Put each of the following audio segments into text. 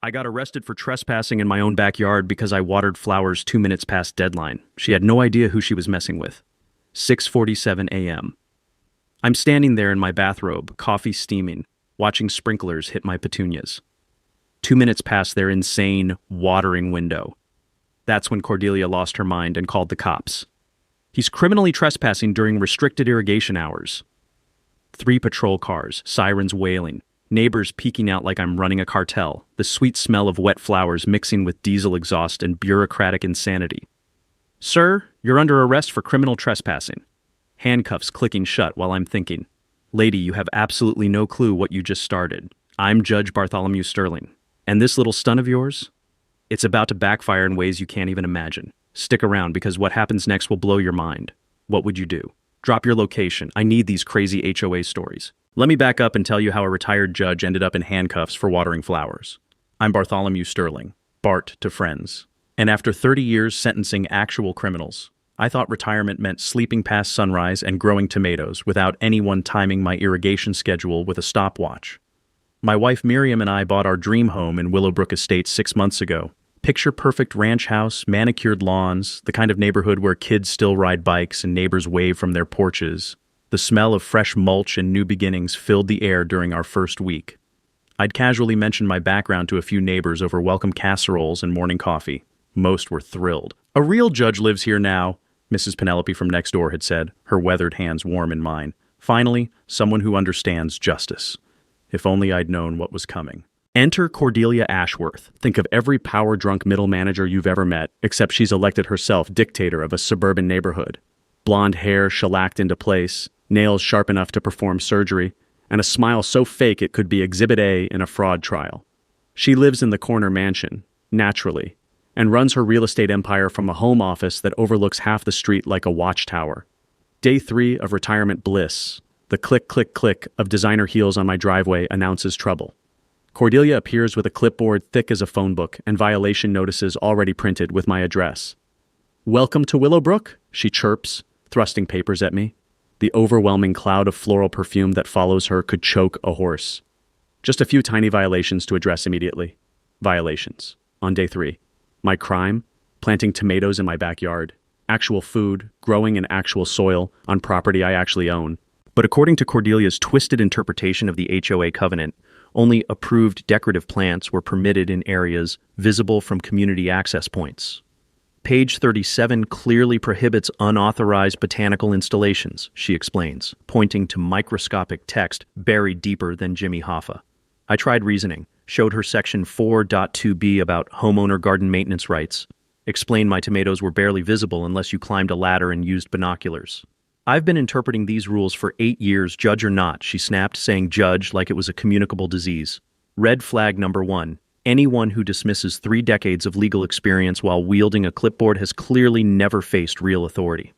I got arrested for trespassing in my own backyard because I watered flowers 2 minutes past deadline. She had no idea who she was messing with. 6:47 a.m. I'm standing there in my bathrobe, coffee steaming, watching sprinklers hit my petunias. 2 minutes past their insane watering window. That's when Cordelia lost her mind and called the cops. He's criminally trespassing during restricted irrigation hours. 3 patrol cars, sirens wailing, neighbors peeking out like I'm running a cartel, the sweet smell of wet flowers mixing with diesel exhaust and bureaucratic insanity. Sir, you're under arrest for criminal trespassing. Handcuffs clicking shut while I'm thinking. Lady, you have absolutely no clue what you just started. I'm Judge Bartholomew Sterling. And this little stunt of yours? It's about to backfire in ways you can't even imagine. Stick around because what happens next will blow your mind. What would you do? Drop your location. I need these crazy HOA stories. Let me back up and tell you how a retired judge ended up in handcuffs for watering flowers. I'm Bartholomew Sterling, Bart to friends. And after 30 years sentencing actual criminals, I thought retirement meant sleeping past sunrise and growing tomatoes without anyone timing my irrigation schedule with a stopwatch. My wife Miriam and I bought our dream home in Willowbrook Estates 6 months ago. Picture-perfect ranch house, manicured lawns, the kind of neighborhood where kids still ride bikes and neighbors wave from their porches. The smell of fresh mulch and new beginnings filled the air during our first week. I'd casually mentioned my background to a few neighbors over welcome casseroles and morning coffee. Most were thrilled. A real judge lives here now, Mrs. Penelope from next door had said, her weathered hands warm in mine. Finally, someone who understands justice. If only I'd known what was coming. Enter Cordelia Ashworth. Think of every power-drunk middle manager you've ever met, except she's elected herself dictator of a suburban neighborhood. Blonde hair shellacked into place, nails sharp enough to perform surgery, and a smile so fake it could be Exhibit A in a fraud trial. She lives in the corner mansion, naturally, and runs her real estate empire from a home office that overlooks half the street like a watchtower. Day 3 of retirement bliss. The click, click, click of designer heels on my driveway announces trouble. Cordelia appears with a clipboard thick as a phone book and violation notices already printed with my address. Welcome to Willowbrook, she chirps, thrusting papers at me. The overwhelming cloud of floral perfume that follows her could choke a horse. Just a few tiny violations to address immediately. Violations. On day 3. My crime? Planting tomatoes in my backyard. Actual food, growing in actual soil, on property I actually own. But according to Cordelia's twisted interpretation of the HOA covenant, only approved decorative plants were permitted in areas visible from community access points. Page 37 clearly prohibits unauthorized botanical installations, she explains, pointing to microscopic text buried deeper than Jimmy Hoffa. I tried reasoning, showed her section 4.2b about homeowner garden maintenance rights, explained my tomatoes were barely visible unless you climbed a ladder and used binoculars. I've been interpreting these rules for 8 years, judge or not, she snapped, saying judge like it was a communicable disease. Red flag number 1. Anyone who dismisses 3 decades of legal experience while wielding a clipboard has clearly never faced real authority.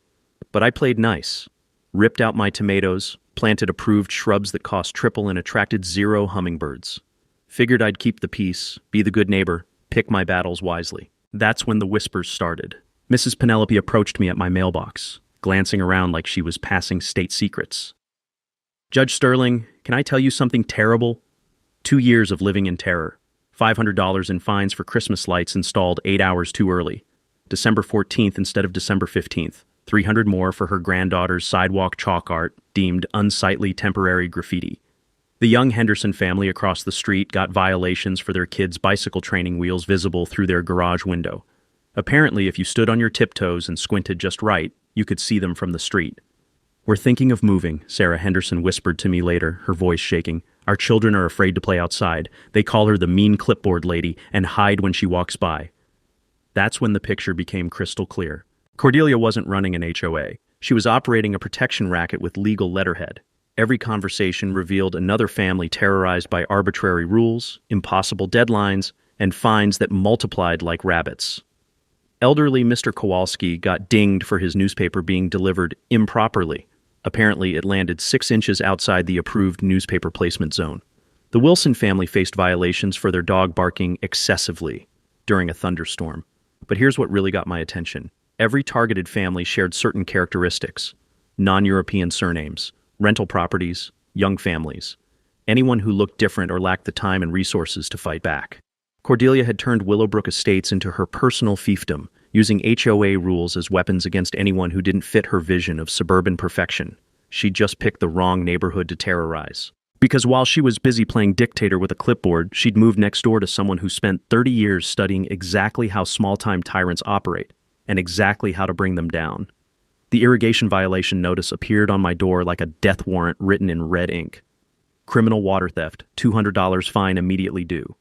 But I played nice. Ripped out my tomatoes, planted approved shrubs that cost triple and attracted 0 hummingbirds. Figured I'd keep the peace, be the good neighbor, pick my battles wisely. That's when the whispers started. Mrs. Penelope approached me at my mailbox, glancing around like she was passing state secrets. Judge Sterling, can I tell you something terrible? 2 years of living in terror. $500 in fines for Christmas lights installed 8 hours too early. December 14th instead of December 15th. $300 more for her granddaughter's sidewalk chalk art, deemed unsightly temporary graffiti. The young Henderson family across the street got violations for their kids' bicycle training wheels visible through their garage window. Apparently, if you stood on your tiptoes and squinted just right, you could see them from the street. We're thinking of moving, Sarah Henderson whispered to me later, her voice shaking. Our children are afraid to play outside. They call her the mean clipboard lady and hide when she walks by. That's when the picture became crystal clear. Cordelia wasn't running an HOA. She was operating a protection racket with legal letterhead. Every conversation revealed another family terrorized by arbitrary rules, impossible deadlines, and fines that multiplied like rabbits. Elderly Mr. Kowalski got dinged for his newspaper being delivered improperly. Apparently, it landed 6 inches outside the approved newspaper placement zone. The Wilson family faced violations for their dog barking excessively during a thunderstorm. But here's what really got my attention. Every targeted family shared certain characteristics: non-European surnames, rental properties, young families, anyone who looked different or lacked the time and resources to fight back. Cordelia had turned Willowbrook Estates into her personal fiefdom, using HOA rules as weapons against anyone who didn't fit her vision of suburban perfection. She'd just picked the wrong neighborhood to terrorize. Because while she was busy playing dictator with a clipboard, she'd moved next door to someone who spent 30 years studying exactly how small-time tyrants operate, and exactly how to bring them down. The irrigation violation notice appeared on my door like a death warrant written in red ink. Criminal water theft, $200 fine immediately due.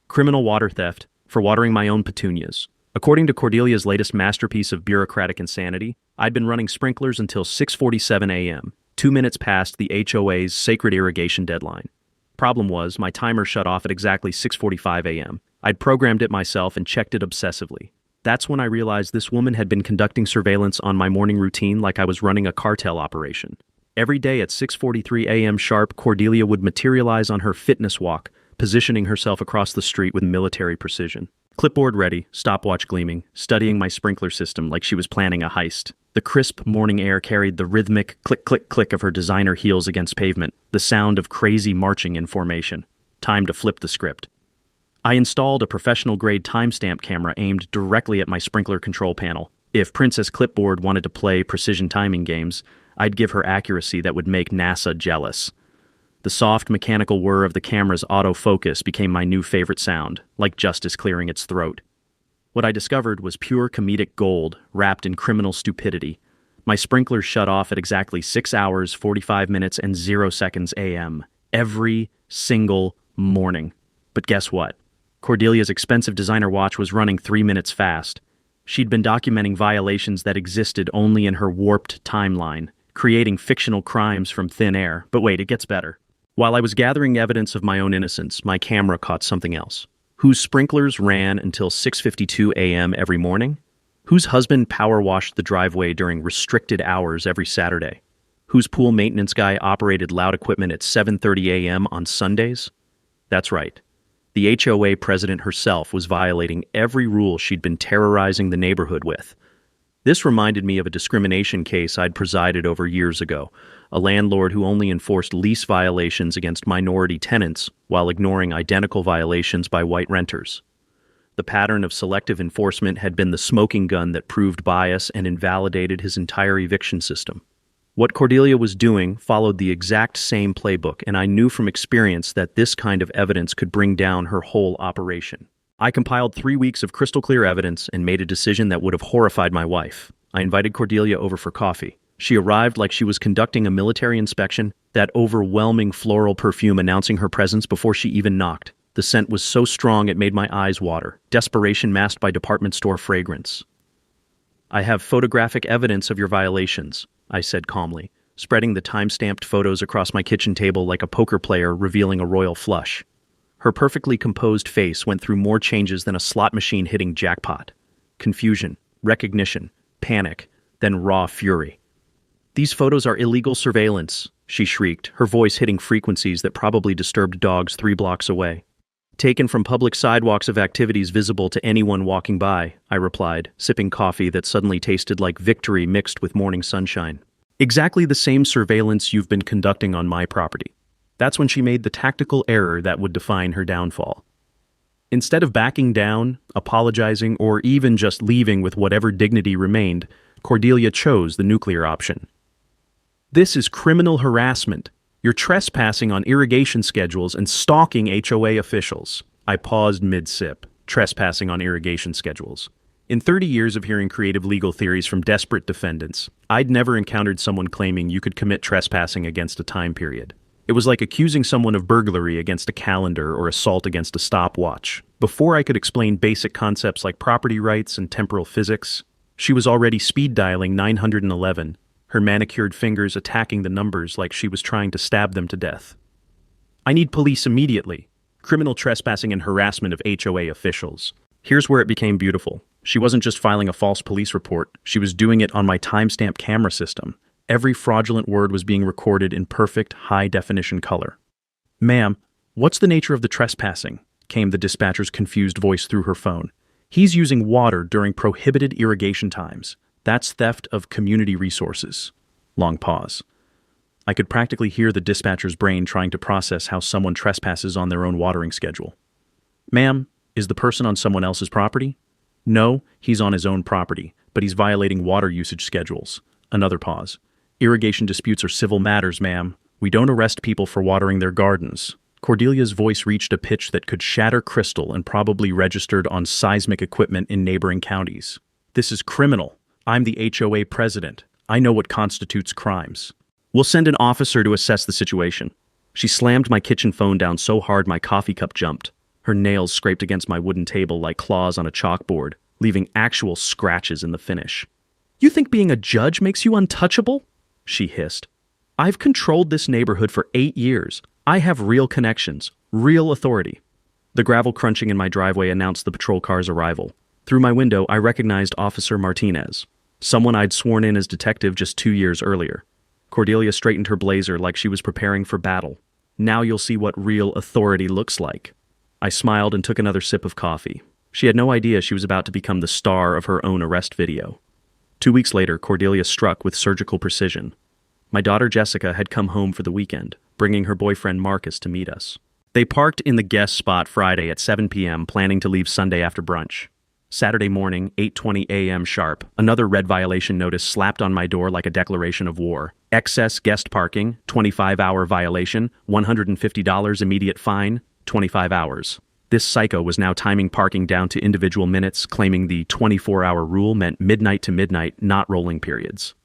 Criminal water theft for watering my own petunias. According to Cordelia's latest masterpiece of bureaucratic insanity, I'd been running sprinklers until 6:47 a.m., 2 minutes past the HOA's sacred irrigation deadline. Problem was, my timer shut off at exactly 6:45 a.m. I'd programmed it myself and checked it obsessively. That's when I realized this woman had been conducting surveillance on my morning routine like I was running a cartel operation. Every day at 6:43 a.m. sharp, Cordelia would materialize on her fitness walk, positioning herself across the street with military precision. Clipboard ready, stopwatch gleaming, studying my sprinkler system like she was planning a heist. The crisp morning air carried the rhythmic click-click-click of her designer heels against pavement, the sound of crazy marching in formation. Time to flip the script. I installed a professional-grade timestamp camera aimed directly at my sprinkler control panel. If Princess Clipboard wanted to play precision timing games, I'd give her accuracy that would make NASA jealous. The soft mechanical whir of the camera's autofocus became my new favorite sound, like justice clearing its throat. What I discovered was pure comedic gold wrapped in criminal stupidity. My sprinklers shut off at exactly 6 hours, 45 minutes, and 0 seconds a.m. every single morning. But guess what? Cordelia's expensive designer watch was running 3 minutes fast. She'd been documenting violations that existed only in her warped timeline, creating fictional crimes from thin air. But wait, it gets better. While I was gathering evidence of my own innocence, my camera caught something else. Whose sprinklers ran until 6:52 a.m. every morning? Whose husband power washed the driveway during restricted hours every Saturday? Whose pool maintenance guy operated loud equipment at 7:30 a.m. on Sundays? That's right. The HOA president herself was violating every rule she'd been terrorizing the neighborhood with. This reminded me of a discrimination case I'd presided over years ago, a landlord who only enforced lease violations against minority tenants while ignoring identical violations by white renters. The pattern of selective enforcement had been the smoking gun that proved bias and invalidated his entire eviction system. What Cordelia was doing followed the exact same playbook, and I knew from experience that this kind of evidence could bring down her whole operation. I compiled 3 weeks of crystal-clear evidence and made a decision that would have horrified my wife. I invited Cordelia over for coffee. She arrived like she was conducting a military inspection, that overwhelming floral perfume announcing her presence before she even knocked. The scent was so strong it made my eyes water, desperation masked by department store fragrance. "I have photographic evidence of your violations," I said calmly, spreading the time-stamped photos across my kitchen table like a poker player revealing a royal flush. Her perfectly composed face went through more changes than a slot machine hitting jackpot. Confusion, recognition, panic, then raw fury. "These photos are illegal surveillance," she shrieked, her voice hitting frequencies that probably disturbed dogs 3 blocks away. "Taken from public sidewalks of activities visible to anyone walking by," I replied, sipping coffee that suddenly tasted like victory mixed with morning sunshine. "Exactly the same surveillance you've been conducting on my property." That's when she made the tactical error that would define her downfall. Instead of backing down, apologizing, or even just leaving with whatever dignity remained, Cordelia chose the nuclear option. "This is criminal harassment. You're trespassing on irrigation schedules and stalking HOA officials." I paused mid-sip. Trespassing on irrigation schedules. In 30 years of hearing creative legal theories from desperate defendants, I'd never encountered someone claiming you could commit trespassing against a time period. It was like accusing someone of burglary against a calendar or assault against a stopwatch. Before I could explain basic concepts like property rights and temporal physics, she was already speed dialing 911, her manicured fingers attacking the numbers like she was trying to stab them to death. "I need police immediately. Criminal trespassing and harassment of HOA officials." Here's where it became beautiful. She wasn't just filing a false police report, she was doing it on my timestamp camera system. Every fraudulent word was being recorded in perfect, high-definition color. "Ma'am, what's the nature of the trespassing?" came the dispatcher's confused voice through her phone. "He's using water during prohibited irrigation times. That's theft of community resources." Long pause. I could practically hear the dispatcher's brain trying to process how someone trespasses on their own watering schedule. "Ma'am, Is the person on someone else's property? No, he's on his own property, but he's violating water usage schedules. Another pause. Irrigation disputes are civil matters, ma'am. We don't arrest people for watering their gardens. Cordelia's voice reached a pitch that could shatter crystal and probably registered on seismic equipment in neighboring counties. This is criminal. I'm the HOA president. I know what constitutes crimes. We'll send an officer to assess the situation. She slammed my kitchen phone down so hard my coffee cup jumped. Her nails scraped against my wooden table like claws on a chalkboard, leaving actual scratches in the finish. You think being a judge makes you untouchable? She hissed. I've controlled this neighborhood for 8 years. I have real connections, real authority. The gravel crunching in my driveway announced the patrol car's arrival. Through my window, I recognized Officer Martinez, someone I'd sworn in as detective just 2 years earlier. Cordelia straightened her blazer like she was preparing for battle. Now you'll see what real authority looks like. I smiled and took another sip of coffee. She had no idea she was about to become the star of her own arrest video. 2 weeks later, Cordelia struck with surgical precision. My daughter Jessica had come home for the weekend, bringing her boyfriend Marcus to meet us. They parked in the guest spot Friday at 7 p.m., planning to leave Sunday after brunch. Saturday morning, 8:20 a.m. sharp, another red violation notice slapped on my door like a declaration of war. Excess guest parking, 25-hour violation, $150 immediate fine, 25 hours. This psycho was now timing parking down to individual minutes, claiming the 24-hour rule meant midnight to midnight, not rolling periods.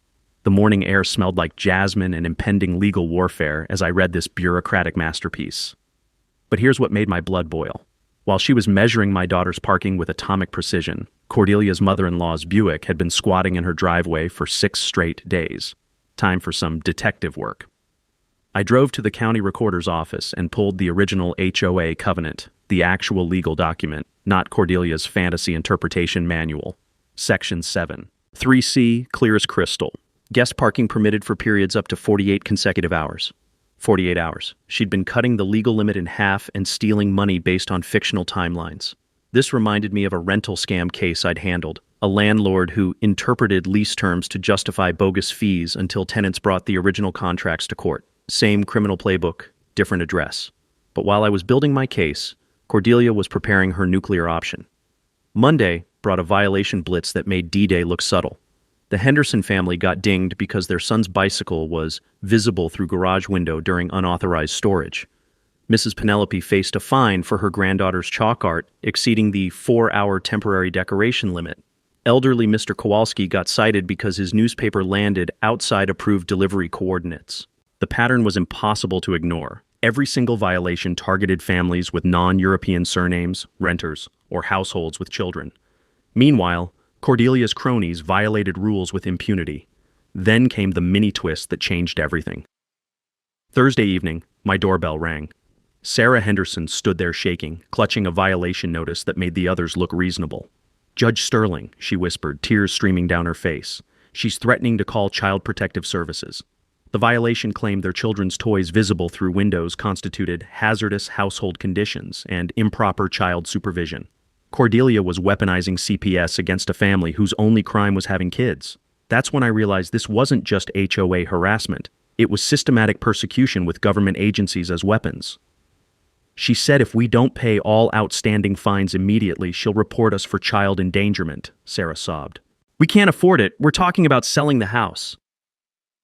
The morning air smelled like jasmine and impending legal warfare as I read this bureaucratic masterpiece. But here's what made my blood boil. While she was measuring my daughter's parking with atomic precision, Cordelia's mother-in-law's Buick had been squatting in her driveway for 6 straight days. Time for some detective work. I drove to the county recorder's office and pulled the original HOA covenant, the actual legal document, not Cordelia's fantasy interpretation manual. Section 7. 3C, clear as crystal. Guest parking permitted for periods up to 48 consecutive hours. 48 hours. She'd been cutting the legal limit in half and stealing money based on fictional timelines. This reminded me of a rental scam case I'd handled, a landlord who interpreted lease terms to justify bogus fees until tenants brought the original contracts to court. Same criminal playbook, different address. But while I was building my case, Cordelia was preparing her nuclear option. Monday brought a violation blitz that made D-Day look subtle. The Henderson family got dinged because their son's bicycle was visible through garage window during unauthorized storage. Mrs. Penelope faced a fine for her granddaughter's chalk art exceeding the 4-hour temporary decoration limit. Elderly Mr. Kowalski got cited because his newspaper landed outside approved delivery coordinates. The pattern was impossible to ignore. Every single violation targeted families with non-European surnames, renters, or households with children. Meanwhile, Cordelia's cronies violated rules with impunity. Then came the mini twist that changed everything. Thursday evening, my doorbell rang. Sarah Henderson stood there shaking, clutching a violation notice that made the others look reasonable. Judge Sterling, she whispered, tears streaming down her face. She's threatening to call Child Protective Services. The violation claimed their children's toys visible through windows constituted hazardous household conditions and improper child supervision. Cordelia was weaponizing CPS against a family whose only crime was having kids. That's when I realized this wasn't just HOA harassment. It was systematic persecution with government agencies as weapons. She said if we don't pay all outstanding fines immediately, she'll report us for child endangerment, Sarah sobbed. We can't afford it. We're talking about selling the house.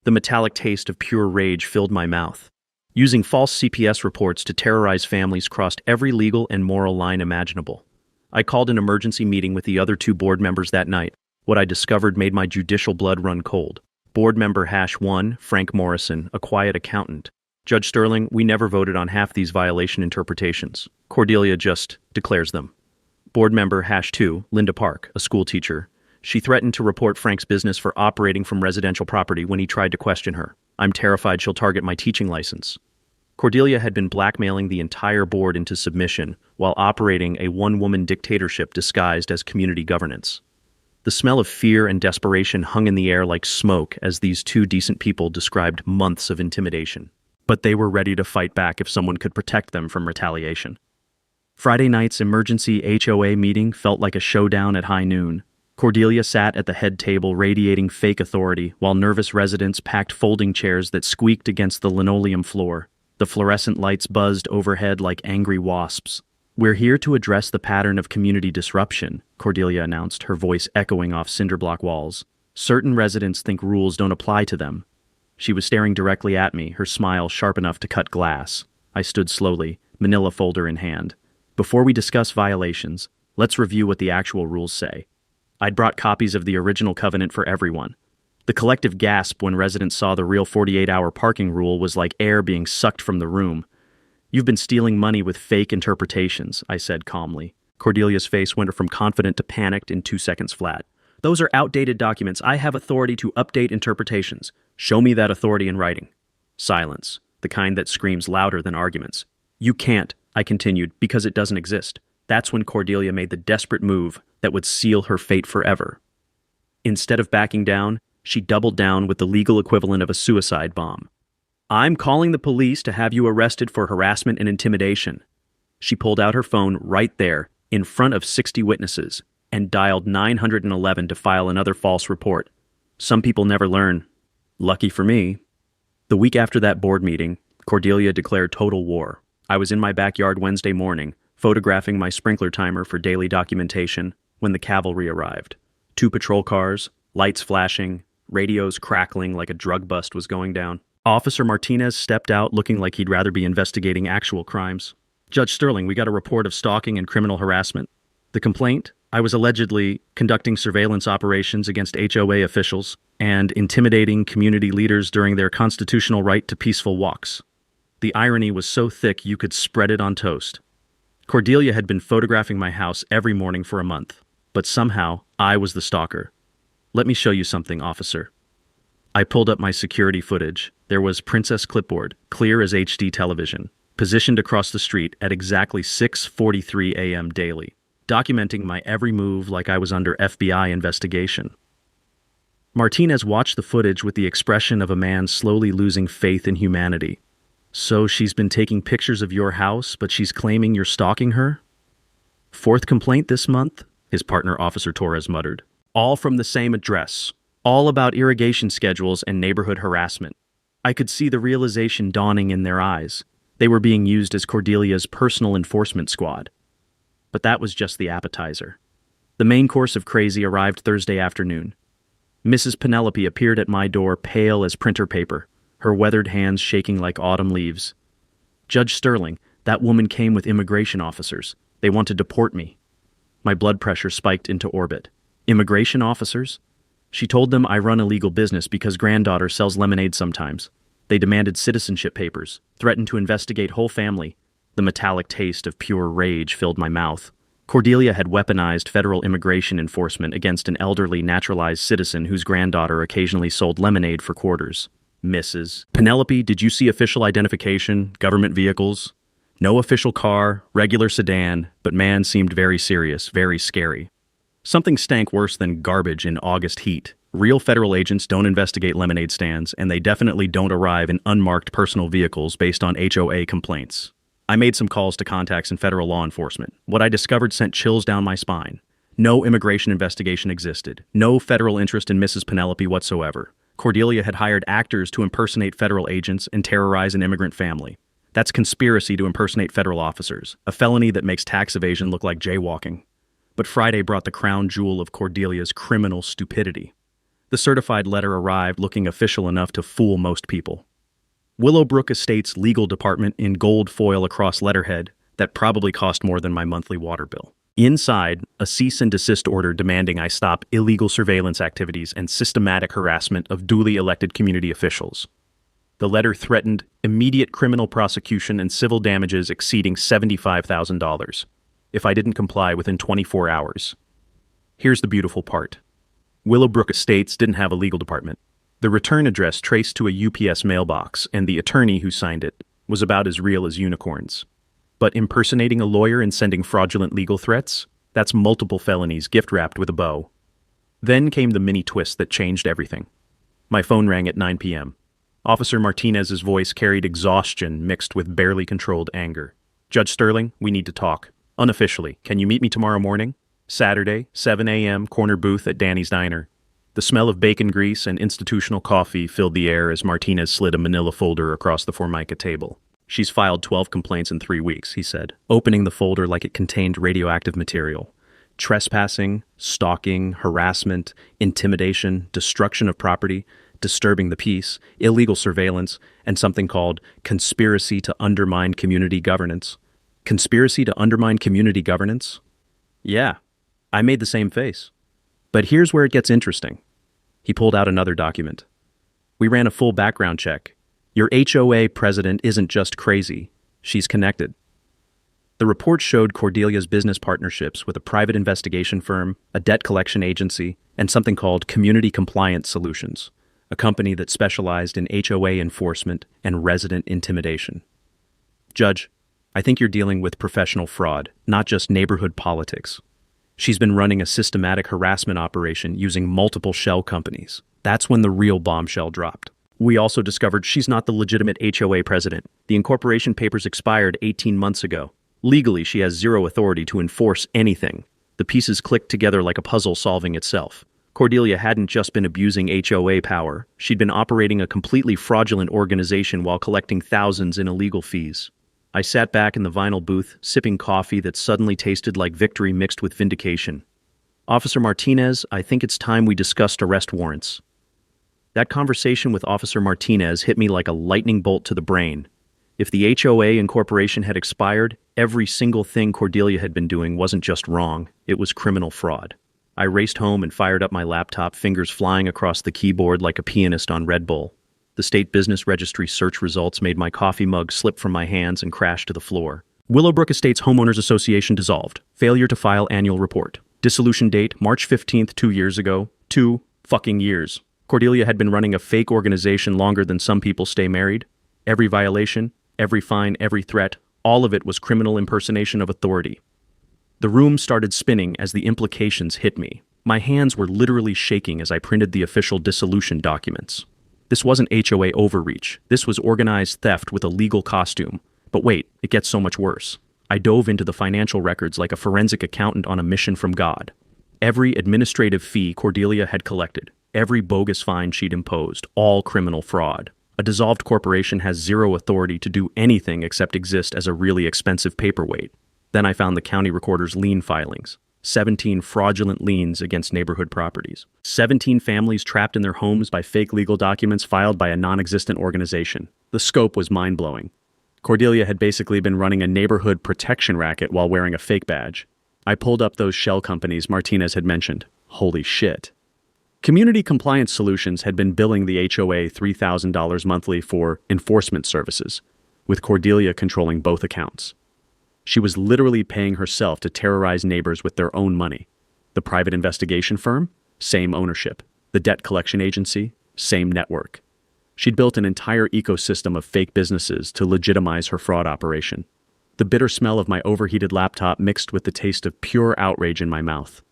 The metallic taste of pure rage filled my mouth. Using false CPS reports to terrorize families crossed every legal and moral line imaginable. I called an emergency meeting with the other 2 board members that night. What I discovered made my judicial blood run cold. Board member #1, Frank Morrison, a quiet accountant. Judge Sterling, we never voted on half these violation interpretations. Cordelia just declares them. Board member #2, Linda Park, a school teacher. She threatened to report Frank's business for operating from residential property when he tried to question her. I'm terrified she'll target my teaching license. Cordelia had been blackmailing the entire board into submission while operating a one-woman dictatorship disguised as community governance. The smell of fear and desperation hung in the air like smoke as these 2 decent people described months of intimidation. But they were ready to fight back if someone could protect them from retaliation. Friday night's emergency HOA meeting felt like a showdown at high noon. Cordelia sat at the head table radiating fake authority while nervous residents packed folding chairs that squeaked against the linoleum floor. The fluorescent lights buzzed overhead like angry wasps. We're here to address the pattern of community disruption, Cordelia announced, her voice echoing off cinderblock walls. Certain residents think rules don't apply to them. She was staring directly at me, her smile sharp enough to cut glass. I stood slowly, manila folder in hand. Before we discuss violations, let's review what the actual rules say. I'd brought copies of the original covenant for everyone. The collective gasp when residents saw the real 48-hour parking rule was like air being sucked from the room. You've been stealing money with fake interpretations, I said calmly. Cordelia's face went from confident to panicked in 2 seconds flat. Those are outdated documents. I have authority to update interpretations. Show me that authority in writing. Silence, the kind that screams louder than arguments. You can't, I continued, because it doesn't exist. That's when Cordelia made the desperate move that would seal her fate forever. Instead of backing down, she doubled down with the legal equivalent of a suicide bomb. I'm calling the police to have you arrested for harassment and intimidation. She pulled out her phone right there, in front of 60 witnesses, and dialed 911 to file another false report. Some people never learn. Lucky for me. The week after that board meeting, Cordelia declared total war. I was in my backyard Wednesday morning, photographing my sprinkler timer for daily documentation, when the cavalry arrived. 2 patrol cars, lights flashing, radios crackling like a drug bust was going down. Officer Martinez stepped out looking like he'd rather be investigating actual crimes. Judge Sterling, we got a report of stalking and criminal harassment. The complaint? I was allegedly conducting surveillance operations against HOA officials and intimidating community leaders during their constitutional right to peaceful walks. The irony was so thick you could spread it on toast. Cordelia had been photographing my house every morning for a month, but somehow I was the stalker. Let me show you something, officer. I pulled up my security footage. There was Princess Clipboard, clear as HD television, positioned across the street at exactly 6:43 a.m. daily, documenting my every move like I was under FBI investigation. Martinez watched the footage with the expression of a man slowly losing faith in humanity. So she's been taking pictures of your house, but she's claiming you're stalking her? 4th complaint this month, his partner Officer Torres muttered. All from the same address. All about irrigation schedules and neighborhood harassment. I could see the realization dawning in their eyes. They were being used as Cordelia's personal enforcement squad. But that was just the appetizer. The main course of crazy arrived Thursday afternoon. Mrs. Penelope appeared at my door pale as printer paper, her weathered hands shaking like autumn leaves. Judge Sterling, that woman came with immigration officers. They want to deport me. My blood pressure spiked into orbit. Immigration officers? She told them I run a legal business because granddaughter sells lemonade sometimes. They demanded citizenship papers, threatened to investigate whole family. The metallic taste of pure rage filled my mouth. Cordelia had weaponized federal immigration enforcement against an elderly naturalized citizen whose granddaughter occasionally sold lemonade for quarters. Mrs. Penelope, did you see official identification, government vehicles? No official car, regular sedan, but man seemed very serious, very scary. Something stank worse than garbage in August heat. Real federal agents don't investigate lemonade stands, and they definitely don't arrive in unmarked personal vehicles based on HOA complaints. I made some calls to contacts in federal law enforcement. What I discovered sent chills down my spine. No immigration investigation existed. No federal interest in Mrs. Penelope whatsoever. Cordelia had hired actors to impersonate federal agents and terrorize an immigrant family. That's conspiracy to impersonate federal officers, a felony that makes tax evasion look like jaywalking. But Friday brought the crown jewel of Cordelia's criminal stupidity. The certified letter arrived looking official enough to fool most people. Willowbrook Estates legal department in gold foil across letterhead that probably cost more than my monthly water bill. Inside, a cease and desist order demanding I stop illegal surveillance activities and systematic harassment of duly elected community officials. The letter threatened immediate criminal prosecution and civil damages exceeding $75,000. If I didn't comply within 24 hours. Here's the beautiful part. Willowbrook Estates didn't have a legal department. The return address traced to a UPS mailbox, and the attorney who signed it was about as real as unicorns. But impersonating a lawyer and sending fraudulent legal threats? That's multiple felonies gift-wrapped with a bow. Then came the mini twist that changed everything. My phone rang at 9 p.m. Officer Martinez's voice carried exhaustion mixed with barely controlled anger. Judge Sterling, we need to talk. Unofficially, can you meet me tomorrow morning? Saturday, 7 a.m., corner booth at Danny's Diner. The smell of bacon grease and institutional coffee filled the air as Martinez slid a manila folder across the Formica table. She's filed 12 complaints in 3 weeks, he said, opening the folder like it contained radioactive material. Trespassing, stalking, harassment, intimidation, destruction of property, disturbing the peace, illegal surveillance, and something called conspiracy to undermine community governance. Conspiracy to undermine community governance? Yeah, I made the same face. But here's where it gets interesting. He pulled out another document. We ran a full background check. Your HOA president isn't just crazy, she's connected. The report showed Cordelia's business partnerships with a private investigation firm, a debt collection agency, and something called Community Compliance Solutions, a company that specialized in HOA enforcement and resident intimidation. Judge, I think you're dealing with professional fraud, not just neighborhood politics. She's been running a systematic harassment operation using multiple shell companies. That's when the real bombshell dropped. We also discovered she's not the legitimate HOA president. The incorporation papers expired 18 months ago. Legally, she has zero authority to enforce anything. The pieces clicked together like a puzzle solving itself. Cordelia hadn't just been abusing HOA power. She'd been operating a completely fraudulent organization while collecting thousands in illegal fees. I sat back in the vinyl booth, sipping coffee that suddenly tasted like victory mixed with vindication. Officer Martinez, I think it's time we discussed arrest warrants. That conversation with Officer Martinez hit me like a lightning bolt to the brain. If the HOA incorporation had expired, every single thing Cordelia had been doing wasn't just wrong, it was criminal fraud. I raced home and fired up my laptop, fingers flying across the keyboard like a pianist on Red Bull. The state business registry search results made my coffee mug slip from my hands and crash to the floor. Willowbrook Estates Homeowners Association dissolved. Failure to file annual report. Dissolution date, March 15th, 2 years ago. 2 fucking years. Cordelia had been running a fake organization longer than some people stay married. Every violation, every fine, every threat, all of it was criminal impersonation of authority. The room started spinning as the implications hit me. My hands were literally shaking as I printed the official dissolution documents. This wasn't HOA overreach. This was organized theft with a legal costume. But wait, it gets so much worse. I dove into the financial records like a forensic accountant on a mission from God. Every administrative fee Cordelia had collected, every bogus fine she'd imposed, all criminal fraud. A dissolved corporation has zero authority to do anything except exist as a really expensive paperweight. Then I found the county recorder's lien filings. 17 fraudulent liens against neighborhood properties. 17 families trapped in their homes by fake legal documents filed by a non-existent organization. The scope was mind-blowing. Cordelia had basically been running a neighborhood protection racket while wearing a fake badge. I pulled up those shell companies Martinez had mentioned. Holy shit. Community Compliance Solutions had been billing the HOA $3,000 monthly for enforcement services, with Cordelia controlling both accounts. She was literally paying herself to terrorize neighbors with their own money. The private investigation firm? Same ownership. The debt collection agency? Same network. She'd built an entire ecosystem of fake businesses to legitimize her fraud operation. The bitter smell of my overheated laptop mixed with the taste of pure outrage in my mouth.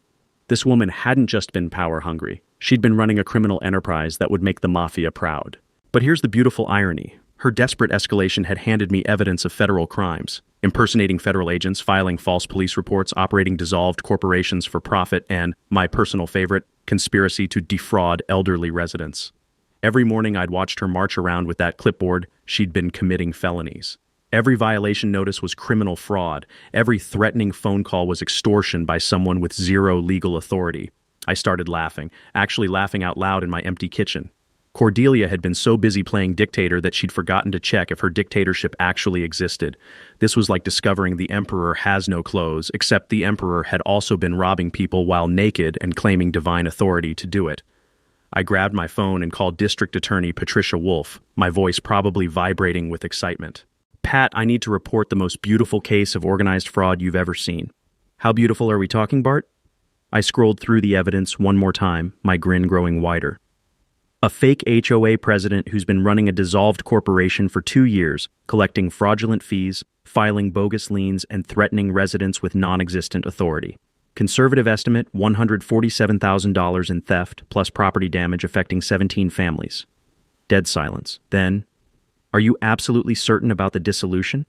This woman hadn't just been power-hungry. She'd been running a criminal enterprise that would make the mafia proud. But here's the beautiful irony. Her desperate escalation had handed me evidence of federal crimes. Impersonating federal agents, filing false police reports, operating dissolved corporations for profit, and, my personal favorite, conspiracy to defraud elderly residents. Every morning I'd watched her march around with that clipboard. She'd been committing felonies. Every violation notice was criminal fraud. Every threatening phone call was extortion by someone with zero legal authority. I started laughing, actually laughing out loud in my empty kitchen. Cordelia had been so busy playing dictator that she'd forgotten to check if her dictatorship actually existed. This was like discovering the emperor has no clothes, except the emperor had also been robbing people while naked and claiming divine authority to do it. I grabbed my phone and called District Attorney Patricia Wolf, my voice probably vibrating with excitement. Pat, I need to report the most beautiful case of organized fraud you've ever seen. How beautiful are we talking, Bart? I scrolled through the evidence one more time, my grin growing wider. A fake HOA president who's been running a dissolved corporation for 2 years, collecting fraudulent fees, filing bogus liens, and threatening residents with non-existent authority. Conservative estimate, $147,000 in theft, plus property damage affecting 17 families. Dead silence. Then, are you absolutely certain about the dissolution?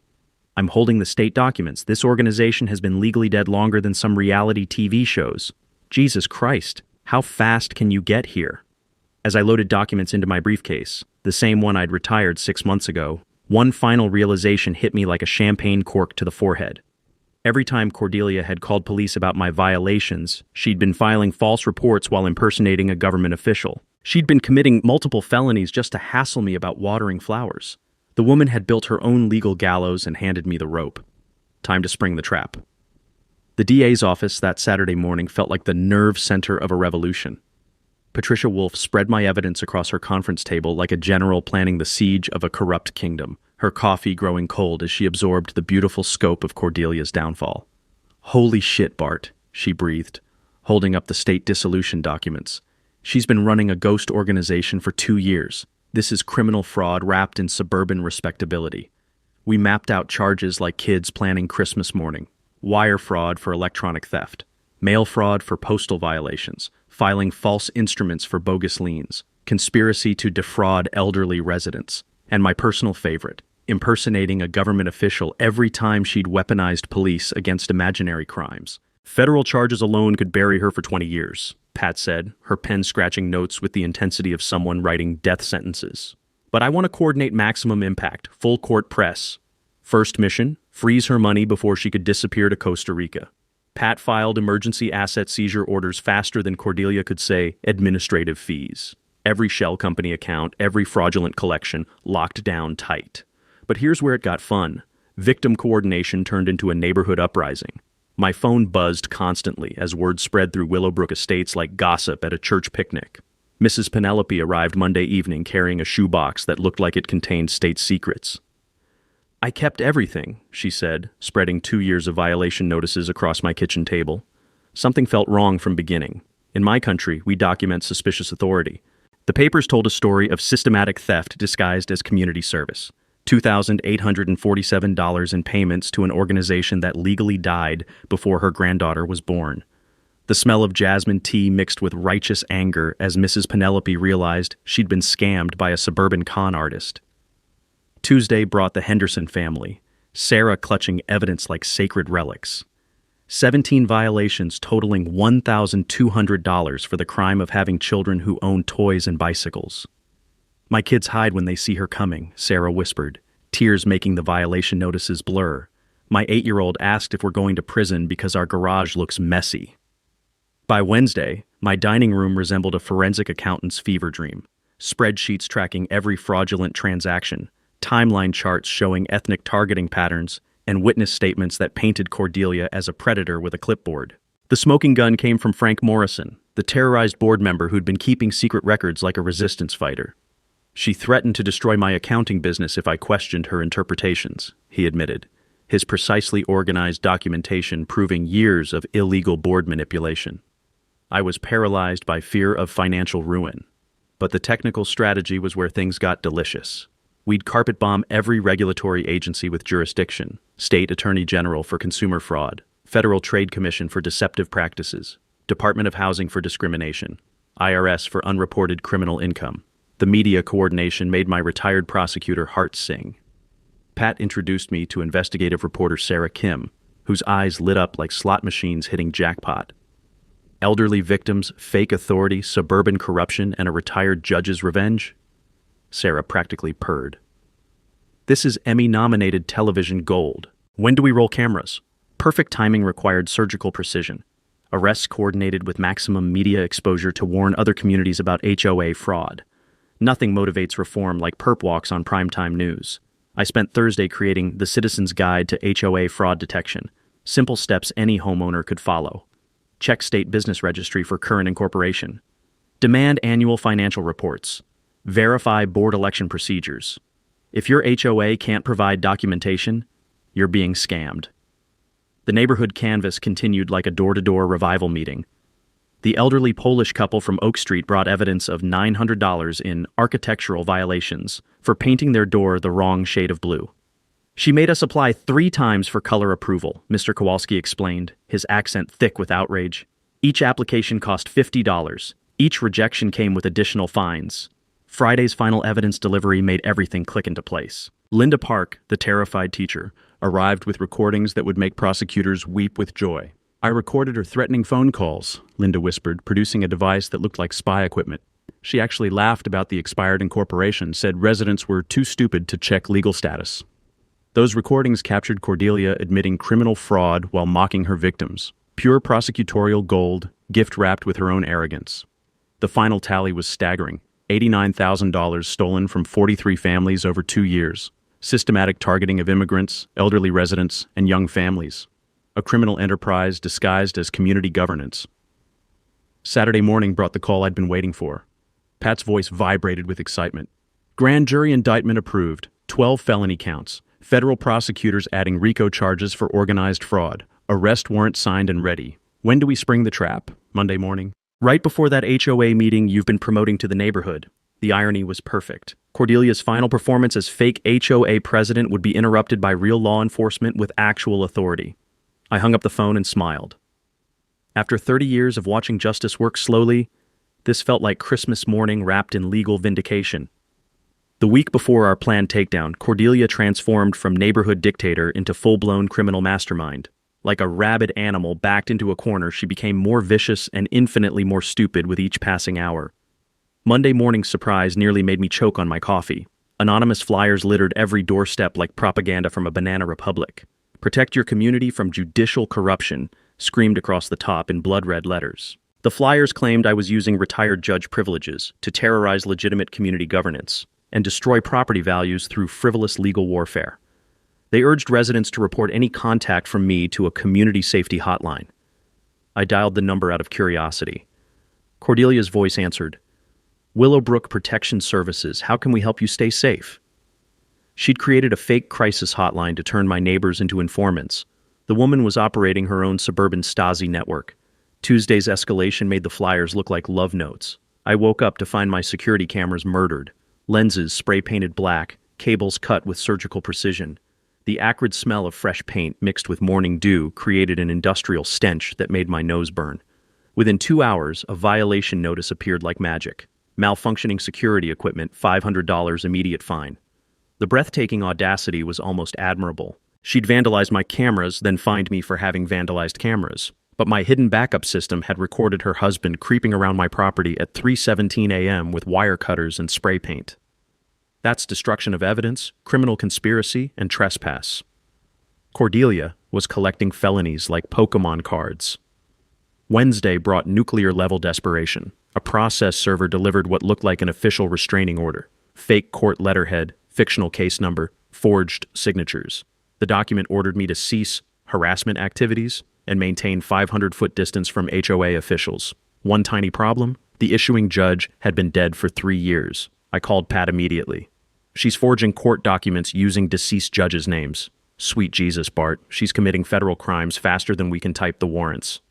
I'm holding the state documents. This organization has been legally dead longer than some reality TV shows. Jesus Christ, how fast can you get here? As I loaded documents into my briefcase, the same one I'd retired 6 months ago, One final realization hit me like a champagne cork to the forehead. Every time Cordelia had called police about my violations, she'd been filing false reports while impersonating a government official. She'd been committing multiple felonies just to hassle me about watering flowers. The woman had built her own legal gallows and handed me the rope. Time to spring the trap. The DA's office that Saturday morning felt like the nerve center of a revolution. Patricia Wolfe spread my evidence across her conference table like a general planning the siege of a corrupt kingdom, her coffee growing cold as she absorbed the beautiful scope of Cordelia's downfall. "Holy shit, Bart," she breathed, holding up the state dissolution documents. "She's been running a ghost organization for 2 years. This is criminal fraud wrapped in suburban respectability. We mapped out charges like kids planning Christmas morning, wire fraud for electronic theft, mail fraud for postal violations, filing false instruments for bogus liens, conspiracy to defraud elderly residents, and my personal favorite, impersonating a government official every time she'd weaponized police against imaginary crimes. Federal charges alone could bury her for 20 years, Pat said, her pen scratching notes with the intensity of someone writing death sentences. But I want to coordinate maximum impact, full court press. First mission, freeze her money before she could disappear to Costa Rica. Pat filed emergency asset seizure orders faster than Cordelia could say administrative fees. Every shell company account, every fraudulent collection, locked down tight. But here's where it got fun. Victim coordination turned into a neighborhood uprising. My phone buzzed constantly as word spread through Willowbrook Estates like gossip at a church picnic. Mrs. Penelope arrived Monday evening carrying a shoebox that looked like it contained state secrets. "I kept everything," she said, spreading 2 years of violation notices across my kitchen table. Something felt wrong from beginning. In my country, we document suspicious authority. The papers told a story of systematic theft disguised as community service. $2,847 in payments to an organization that legally died before her granddaughter was born. The smell of jasmine tea mixed with righteous anger as Mrs. Penelope realized she'd been scammed by a suburban con artist. Tuesday brought the Henderson family, Sarah clutching evidence like sacred relics. 17 violations totaling $1,200 for the crime of having children who own toys and bicycles. "My kids hide when they see her coming," Sarah whispered, tears making the violation notices blur. "My 8-year-old asked if we're going to prison because our garage looks messy." By Wednesday, my dining room resembled a forensic accountant's fever dream. Spreadsheets tracking every fraudulent transaction, timeline charts showing ethnic targeting patterns, and witness statements that painted Cordelia as a predator with a clipboard. The smoking gun came from Frank Morrison, the terrorized board member who'd been keeping secret records like a resistance fighter. "She threatened to destroy my accounting business if I questioned her interpretations," he admitted, his precisely organized documentation proving years of illegal board manipulation. I was paralyzed by fear of financial ruin. But the technical strategy was where things got delicious. We'd carpet bomb every regulatory agency with jurisdiction: State Attorney General for consumer fraud, Federal Trade Commission for deceptive practices, Department of Housing for discrimination, IRS for unreported criminal income. The media coordination made my retired prosecutor heart sing. Pat introduced me to investigative reporter Sarah Kim, whose eyes lit up like slot machines hitting jackpot. Elderly victims, fake authority, suburban corruption, and a retired judge's revenge? Sarah practically purred. "This is Emmy-nominated television gold. When do we roll cameras?" Perfect timing required surgical precision. Arrests coordinated with maximum media exposure to warn other communities about HOA fraud. Nothing motivates reform like perp walks on primetime news. I spent Thursday creating the Citizen's Guide to HOA Fraud Detection. Simple steps any homeowner could follow. Check state business registry for current incorporation. Demand annual financial reports. Verify board election procedures. If your HOA can't provide documentation, you're being scammed. The neighborhood canvass continued like a door-to-door revival meeting. The elderly Polish couple from Oak Street brought evidence of $900 in architectural violations for painting their door the wrong shade of blue. "She made us apply 3 times for color approval," Mr. Kowalski explained, his accent thick with outrage. "Each application cost $50. Each rejection came with additional fines." Friday's final evidence delivery made everything click into place. Linda Park, the terrified teacher, arrived with recordings that would make prosecutors weep with joy. "I recorded her threatening phone calls," Linda whispered, producing a device that looked like spy equipment. She actually laughed about the expired incorporation, said residents were too stupid to check legal status. Those recordings captured Cordelia admitting criminal fraud while mocking her victims. Pure prosecutorial gold, gift-wrapped with her own arrogance. The final tally was staggering. $89,000 stolen from 43 families over 2 years. Systematic targeting of immigrants, elderly residents, and young families. A criminal enterprise disguised as community governance. Saturday morning brought the call I'd been waiting for. Pat's voice vibrated with excitement. Grand jury indictment approved. 12 felony counts. Federal prosecutors adding RICO charges for organized fraud. Arrest warrant signed and ready. When do we spring the trap? Monday morning. Right before that HOA meeting you've been promoting to the neighborhood. The irony was perfect. Cordelia's final performance as fake HOA president would be interrupted by real law enforcement with actual authority. I hung up the phone and smiled. After 30 years of watching justice work slowly, this felt like Christmas morning wrapped in legal vindication. The week before our planned takedown, Cordelia transformed from neighborhood dictator into full-blown criminal mastermind. Like a rabid animal backed into a corner, she became more vicious and infinitely more stupid with each passing hour. Monday morning's surprise nearly made me choke on my coffee. Anonymous flyers littered every doorstep like propaganda from a banana republic. Protect your community from judicial corruption, screamed across the top in blood-red letters. The flyers claimed I was using retired judge privileges to terrorize legitimate community governance and destroy property values through frivolous legal warfare. They urged residents to report any contact from me to a community safety hotline. I dialed the number out of curiosity. Cordelia's voice answered, "Willowbrook Protection Services, how can we help you stay safe?" She'd created a fake crisis hotline to turn my neighbors into informants. The woman was operating her own suburban Stasi network. Tuesday's escalation made the flyers look like love notes. I woke up to find my security cameras murdered. Lenses spray-painted black, cables cut with surgical precision. The acrid smell of fresh paint mixed with morning dew created an industrial stench that made my nose burn. Within 2 hours, a violation notice appeared like magic. Malfunctioning security equipment, $500 immediate fine. The breathtaking audacity was almost admirable. She'd vandalized my cameras, then fined me for having vandalized cameras. But my hidden backup system had recorded her husband creeping around my property at 3:17 a.m. with wire cutters and spray paint. That's destruction of evidence, criminal conspiracy, and trespass. Cordelia was collecting felonies like Pokemon cards. Wednesday brought nuclear-level desperation. A process server delivered what looked like an official restraining order. Fake court letterhead, fictional case number, forged signatures. The document ordered me to cease harassment activities and maintain 500-foot distance from HOA officials. One tiny problem: the issuing judge had been dead for 3 years. I called Pat immediately. She's forging court documents using deceased judges' names. Sweet Jesus, Bart, she's committing federal crimes faster than we can type the warrants.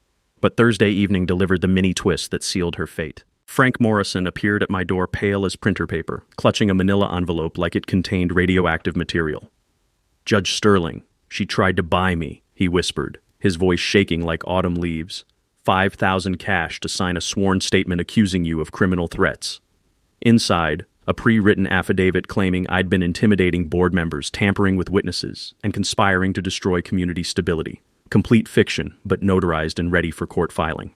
But Thursday evening delivered the mini twist that sealed her fate. Frank Morrison appeared at my door pale as printer paper, clutching a manila envelope like it contained radioactive material. "Judge Sterling, she tried to buy me," he whispered, his voice shaking like autumn leaves. $5,000 cash to sign a sworn statement accusing you of criminal threats. Inside, a pre-written affidavit claiming I'd been intimidating board members, tampering with witnesses, and conspiring to destroy community stability. Complete fiction, but notarized and ready for court filing.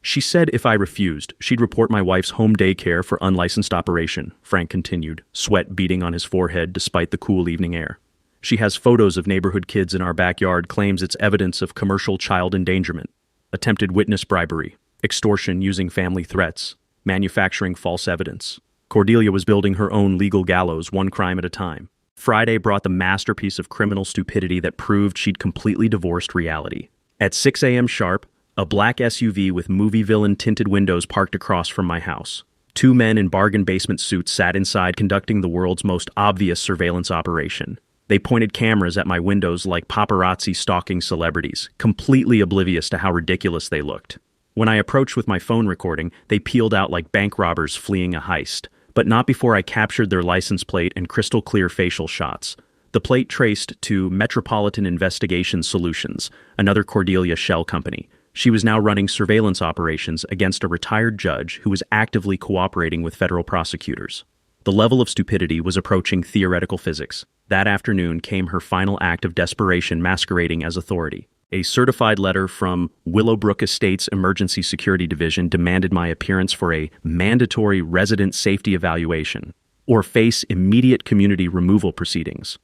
She said if I refused, she'd report my wife's home daycare for unlicensed operation, Frank continued, sweat beading on his forehead despite the cool evening air. She has photos of neighborhood kids in our backyard, claims it's evidence of commercial child endangerment, attempted witness bribery, extortion using family threats, manufacturing false evidence. Cordelia was building her own legal gallows, one crime at a time. Friday brought the masterpiece of criminal stupidity that proved she'd completely divorced reality. At 6 a.m. sharp, a black SUV with movie villain tinted windows parked across from my house. 2 men in bargain basement suits sat inside conducting the world's most obvious surveillance operation. They pointed cameras at my windows like paparazzi stalking celebrities, completely oblivious to how ridiculous they looked. When I approached with my phone recording, they peeled out like bank robbers fleeing a heist, but not before I captured their license plate and crystal clear facial shots. The plate traced to Metropolitan Investigation Solutions, another Cordelia shell company. She was now running surveillance operations against a retired judge who was actively cooperating with federal prosecutors. The level of stupidity was approaching theoretical physics. That afternoon came her final act of desperation masquerading as authority. A certified letter from Willowbrook Estates Emergency Security Division demanded my appearance for a mandatory resident safety evaluation or face immediate community removal proceedings.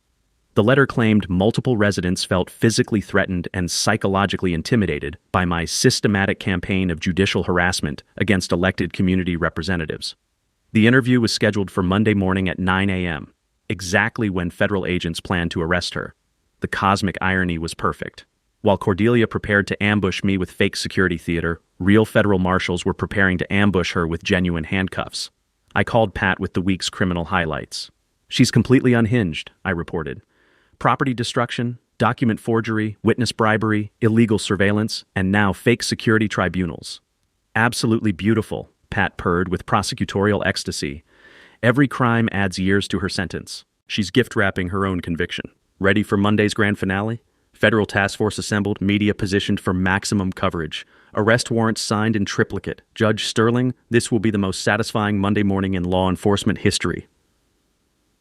The letter claimed multiple residents felt physically threatened and psychologically intimidated by my systematic campaign of judicial harassment against elected community representatives. The interview was scheduled for Monday morning at 9 a.m., exactly when federal agents planned to arrest her. The cosmic irony was perfect. While Cordelia prepared to ambush me with fake security theater, real federal marshals were preparing to ambush her with genuine handcuffs. I called Pat with the week's criminal highlights. "She's completely unhinged," I reported. "Property destruction, document forgery, witness bribery, illegal surveillance, and now fake security tribunals. Absolutely beautiful," Pat purred with prosecutorial ecstasy. "Every crime adds years to her sentence. She's gift-wrapping her own conviction. Ready for Monday's grand finale? Federal task force assembled, media positioned for maximum coverage. Arrest warrants signed in triplicate. Judge Sterling, this will be the most satisfying Monday morning in law enforcement history."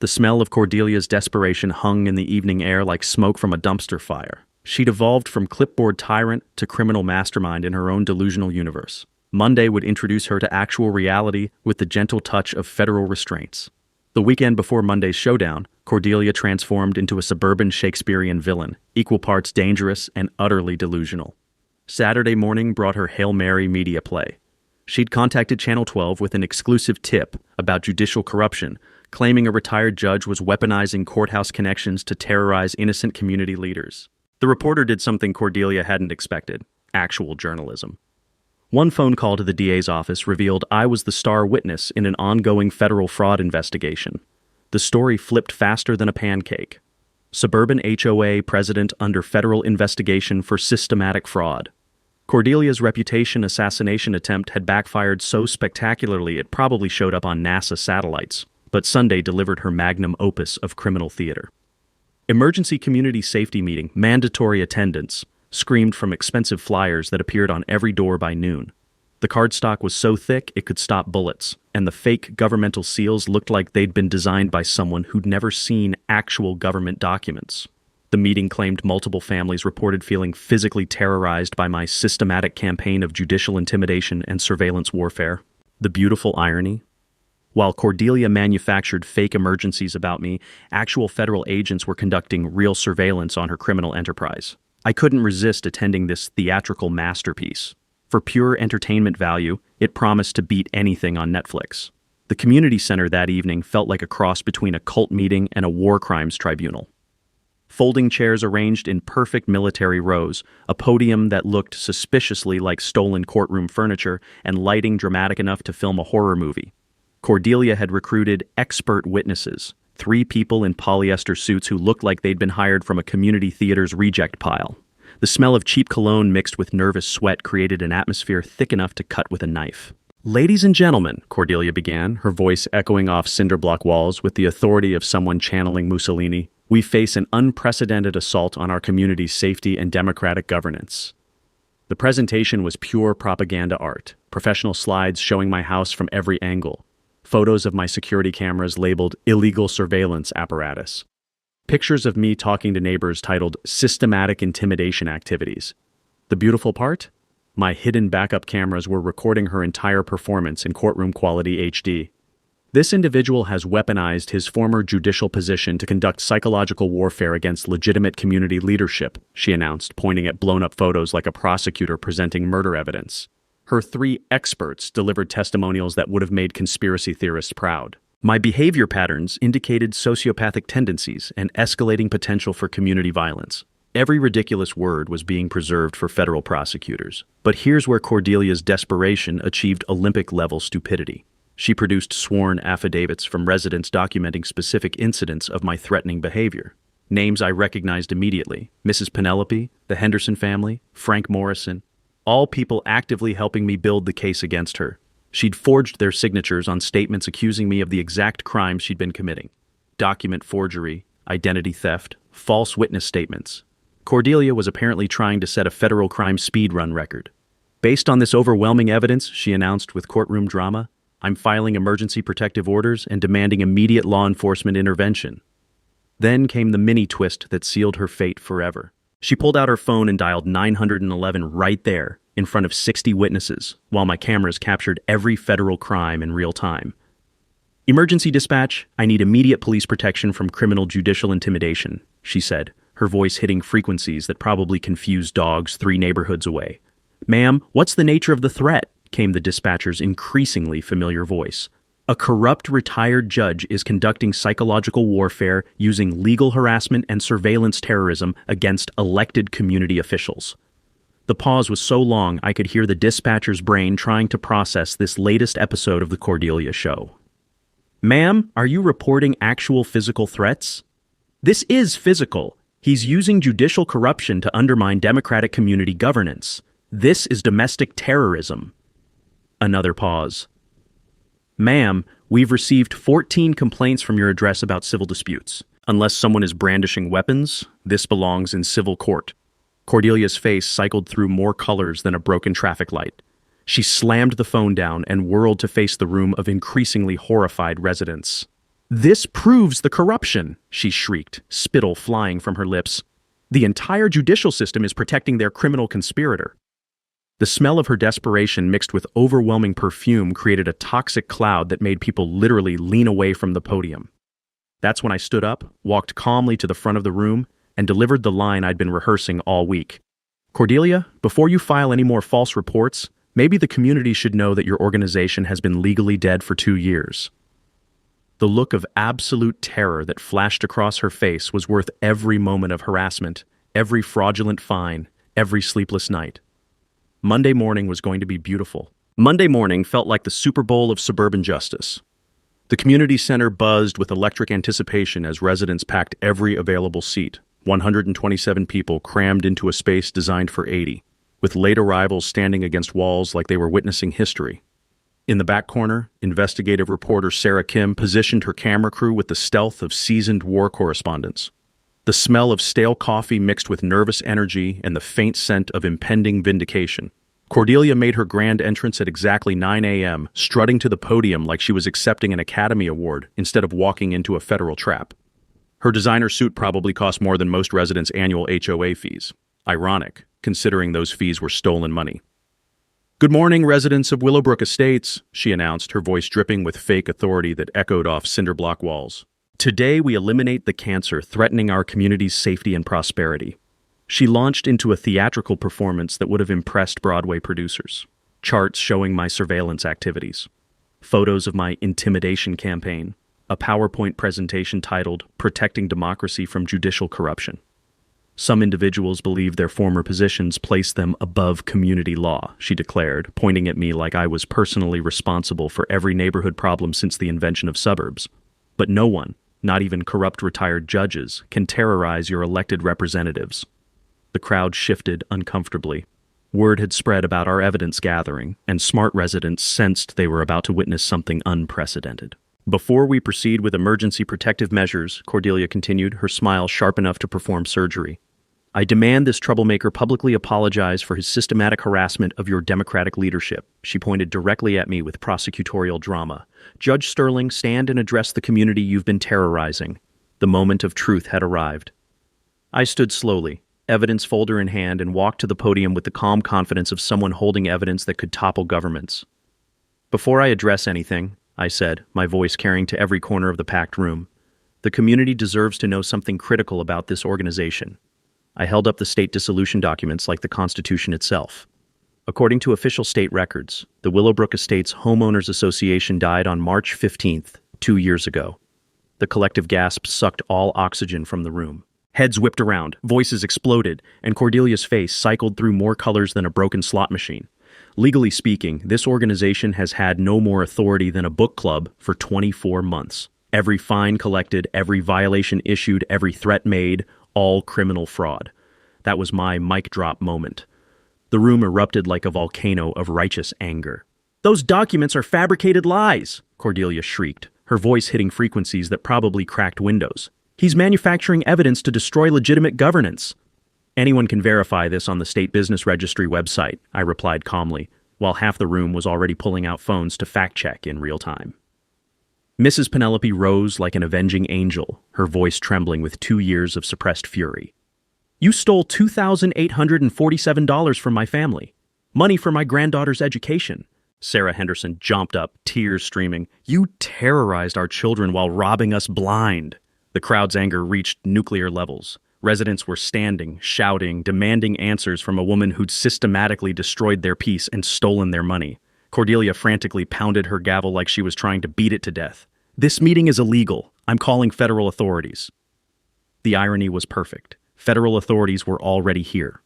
The smell of Cordelia's desperation hung in the evening air like smoke from a dumpster fire. She'd evolved from clipboard tyrant to criminal mastermind in her own delusional universe. Monday would introduce her to actual reality with the gentle touch of federal restraints. The weekend before Monday's showdown, Cordelia transformed into a suburban Shakespearean villain, equal parts dangerous and utterly delusional. Saturday morning brought her Hail Mary media play. She'd contacted Channel 12 with an exclusive tip about judicial corruption, claiming a retired judge was weaponizing courthouse connections to terrorize innocent community leaders. The reporter did something Cordelia hadn't expected: actual journalism. One phone call to the DA's office revealed I was the star witness in an ongoing federal fraud investigation. The story flipped faster than a pancake. Suburban HOA president under federal investigation for systematic fraud. Cordelia's reputation assassination attempt had backfired so spectacularly it probably showed up on NASA satellites, but Sunday delivered her magnum opus of criminal theater. Emergency community safety meeting, mandatory attendance, screamed from expensive flyers that appeared on every door by noon. The cardstock was so thick it could stop bullets, and the fake governmental seals looked like they'd been designed by someone who'd never seen actual government documents. The meeting claimed multiple families reported feeling physically terrorized by my systematic campaign of judicial intimidation and surveillance warfare. The beautiful irony? While Cordelia manufactured fake emergencies about me, actual federal agents were conducting real surveillance on her criminal enterprise. I couldn't resist attending this theatrical masterpiece. For pure entertainment value, it promised to beat anything on Netflix. The community center that evening felt like a cross between a cult meeting and a war crimes tribunal. Folding chairs arranged in perfect military rows, a podium that looked suspiciously like stolen courtroom furniture, and lighting dramatic enough to film a horror movie. Cordelia had recruited expert witnesses, 3 people in polyester suits who looked like they'd been hired from a community theater's reject pile. The smell of cheap cologne mixed with nervous sweat created an atmosphere thick enough to cut with a knife. "Ladies and gentlemen," Cordelia began, her voice echoing off cinder-block walls with the authority of someone channeling Mussolini, "we face an unprecedented assault on our community's safety and democratic governance." The presentation was pure propaganda art, professional slides showing my house from every angle, photos of my security cameras labeled illegal surveillance apparatus, pictures of me talking to neighbors titled systematic intimidation activities. The beautiful part? My hidden backup cameras were recording her entire performance in courtroom quality HD. "This individual has weaponized his former judicial position to conduct psychological warfare against legitimate community leadership," she announced, pointing at blown-up photos like a prosecutor presenting murder evidence. Her 3 experts delivered testimonials that would have made conspiracy theorists proud. My behavior patterns indicated sociopathic tendencies and escalating potential for community violence. Every ridiculous word was being preserved for federal prosecutors. But here's where Cordelia's desperation achieved Olympic-level stupidity. She produced sworn affidavits from residents documenting specific incidents of my threatening behavior. Names I recognized immediately: Mrs. Penelope, the Henderson family, Frank Morrison, all people actively helping me build the case against her. She'd forged their signatures on statements accusing me of the exact crimes she'd been committing: document forgery, identity theft, false witness statements. Cordelia was apparently trying to set a federal crime speed run record. "Based on this overwhelming evidence," she announced with courtroom drama, "I'm filing emergency protective orders and demanding immediate law enforcement intervention." Then came the mini twist that sealed her fate forever. She pulled out her phone and dialed 911 right there, in front of 60 witnesses, while my cameras captured every federal crime in real time. "Emergency dispatch, I need immediate police protection from criminal judicial intimidation," she said, her voice hitting frequencies that probably confused dogs 3 neighborhoods away. "Ma'am, what's the nature of the threat?" came the dispatcher's increasingly familiar voice. "A corrupt retired judge is conducting psychological warfare using legal harassment and surveillance terrorism against elected community officials." The pause was so long I could hear the dispatcher's brain trying to process this latest episode of the Cordelia Show. "Ma'am, are you reporting actual physical threats?" "This is physical. He's using judicial corruption to undermine democratic community governance. This is domestic terrorism." Another pause. "Ma'am, we've received 14 complaints from your address about civil disputes. Unless someone is brandishing weapons, this belongs in civil court." Cordelia's face cycled through more colors than a broken traffic light. She slammed the phone down and whirled to face the room of increasingly horrified residents. "This proves the corruption," she shrieked, spittle flying from her lips. "The entire judicial system is protecting their criminal conspirator." The smell of her desperation mixed with overwhelming perfume created a toxic cloud that made people literally lean away from the podium. That's when I stood up, walked calmly to the front of the room, and delivered the line I'd been rehearsing all week. "Cordelia, before you file any more false reports, maybe the community should know that your organization has been legally dead for 2 years." The look of absolute terror that flashed across her face was worth every moment of harassment, every fraudulent fine, every sleepless night. Monday morning was going to be beautiful. Monday morning felt like the Super Bowl of suburban justice. The community center buzzed with electric anticipation as residents packed every available seat, 127 people crammed into a space designed for 80, with late arrivals standing against walls like they were witnessing history. In the back corner, investigative reporter Sarah Kim positioned her camera crew with the stealth of seasoned war correspondents. The smell of stale coffee mixed with nervous energy and the faint scent of impending vindication. Cordelia made her grand entrance at exactly 9 a.m., strutting to the podium like she was accepting an Academy Award instead of walking into a federal trap. Her designer suit probably cost more than most residents' annual HOA fees. Ironic, considering those fees were stolen money. "Good morning, residents of Willowbrook Estates," she announced, her voice dripping with fake authority that echoed off cinderblock walls. "Today we eliminate the cancer threatening our community's safety and prosperity." She launched into a theatrical performance that would have impressed Broadway producers. Charts showing my surveillance activities. Photos of my intimidation campaign. A PowerPoint presentation titled "Protecting Democracy from Judicial Corruption." Some individuals believe their former positions place them above community law, she declared, pointing at me like I was personally responsible for every neighborhood problem since the invention of suburbs. But no one, not even corrupt retired judges, can terrorize your elected representatives. The crowd shifted uncomfortably. Word had spread about our evidence gathering, and smart residents sensed they were about to witness something unprecedented. "Before we proceed with emergency protective measures," Cordelia continued, her smile sharp enough to perform surgery, "I demand this troublemaker publicly apologize for his systematic harassment of your Democratic leadership." She pointed directly at me with prosecutorial drama. "Judge Sterling, stand and address the community you've been terrorizing." The moment of truth had arrived. I stood slowly, evidence folder in hand, and walked to the podium with the calm confidence of someone holding evidence that could topple governments. "Before I address anything," I said, my voice carrying to every corner of the packed room, "the community deserves to know something critical about this organization." I held up the state dissolution documents like the Constitution itself. According to official state records, the Willowbrook Estates Homeowners Association died on March 15th, 2 years ago. The collective gasp sucked all oxygen from the room. Heads whipped around, voices exploded, and Cordelia's face cycled through more colors than a broken slot machine. Legally speaking, this organization has had no more authority than a book club for 24 months. Every fine collected, every violation issued, every threat made, all criminal fraud. That was my mic drop moment. The room erupted like a volcano of righteous anger. "Those documents are fabricated lies," Cordelia shrieked, her voice hitting frequencies that probably cracked windows. "He's manufacturing evidence to destroy legitimate governance." "Anyone can verify this on the State Business Registry website," I replied calmly, while half the room was already pulling out phones to fact-check in real time. Mrs. Penelope rose like an avenging angel, her voice trembling with 2 years of suppressed fury. You stole $2,847 from my family. Money for my granddaughter's education. Sarah Henderson jumped up, tears streaming. You terrorized our children while robbing us blind. The crowd's anger reached nuclear levels. Residents were standing, shouting, demanding answers from a woman who'd systematically destroyed their peace and stolen their money. Cordelia frantically pounded her gavel like she was trying to beat it to death. This meeting is illegal. I'm calling federal authorities. The irony was perfect. Federal authorities were already here.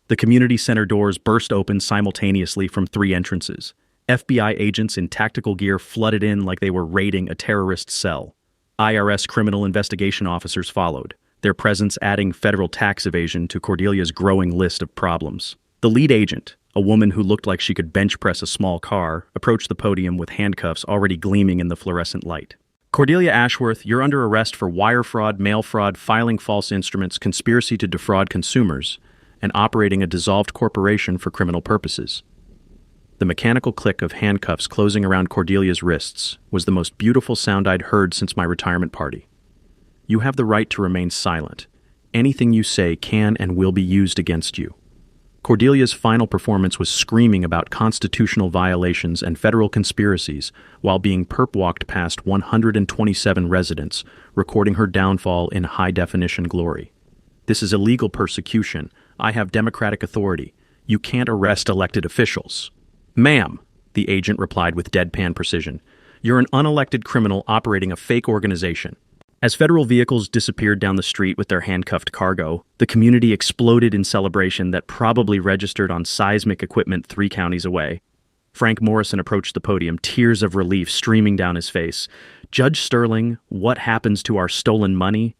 The community center doors burst open simultaneously from 3 entrances. FBI agents in tactical gear flooded in like they were raiding a terrorist cell. IRS criminal investigation officers followed, their presence adding federal tax evasion to Cordelia's growing list of problems. The lead agent, a woman who looked like she could bench press a small car, approached the podium with handcuffs already gleaming in the fluorescent light. Cordelia Ashworth, you're under arrest for wire fraud, mail fraud, filing false instruments, conspiracy to defraud consumers, and operating a dissolved corporation for criminal purposes. The mechanical click of handcuffs closing around Cordelia's wrists was the most beautiful sound I'd heard since my retirement party. You have the right to remain silent. Anything you say can and will be used against you. Cordelia's final performance was screaming about constitutional violations and federal conspiracies while being perp-walked past 127 residents, recording her downfall in high-definition glory. This is illegal persecution. I have democratic authority. You can't arrest elected officials. Ma'am, the agent replied with deadpan precision, you're an unelected criminal operating a fake organization. As federal vehicles disappeared down the street with their handcuffed cargo, the community exploded in celebration that probably registered on seismic equipment 3 counties away. Frank Morrison approached the podium, tears of relief streaming down his face. Judge Sterling, what happens to our stolen money?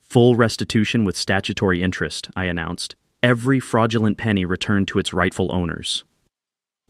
Full restitution with statutory interest, I announced. Every fraudulent penny returned to its rightful owners.